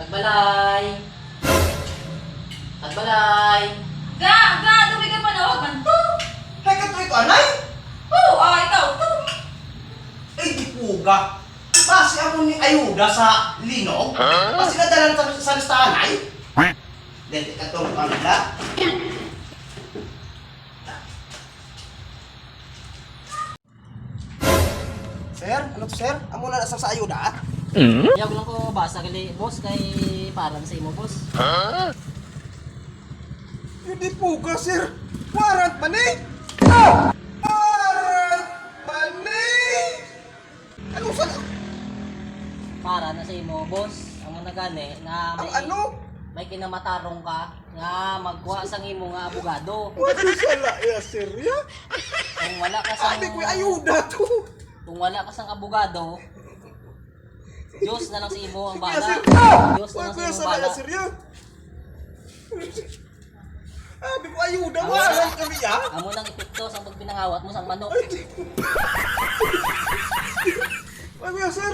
Tagbalay! Tagbalay! Ga, dumi ka panawag man to. Hay ka ito, anay? Oo, ikaw to. Ay, di puga. Basi ako ni ayuda sa linog. Basi nadalan sa listahan ay. Dito ka itong kanila. Sir, ano to sir? Amo na nasa sa ayuda ah? Yaw lang ko basa gali boss kay para sa imo boss. Hindi puga sir. Warrant man eh. Warrant man eh. Ano sa... Para na sa imo boss. Ang nagani nga Ang may ano? may kinamatarong ka nga magkuha sang imo nga abogado. Ano sala ya sir ya? Kung wala ka sang Sabi ko ayuda to. kung wala ka sang abogado, Diyos na lang sa imo ang bala. Sir. Diyos na lang sa Kuya imo sala bala. ya sir ya. Sabi ko ayuda. Warrant kami ya. Amo nang epekto sang pagpinangawat mo sang manok. Ay, kuya sir.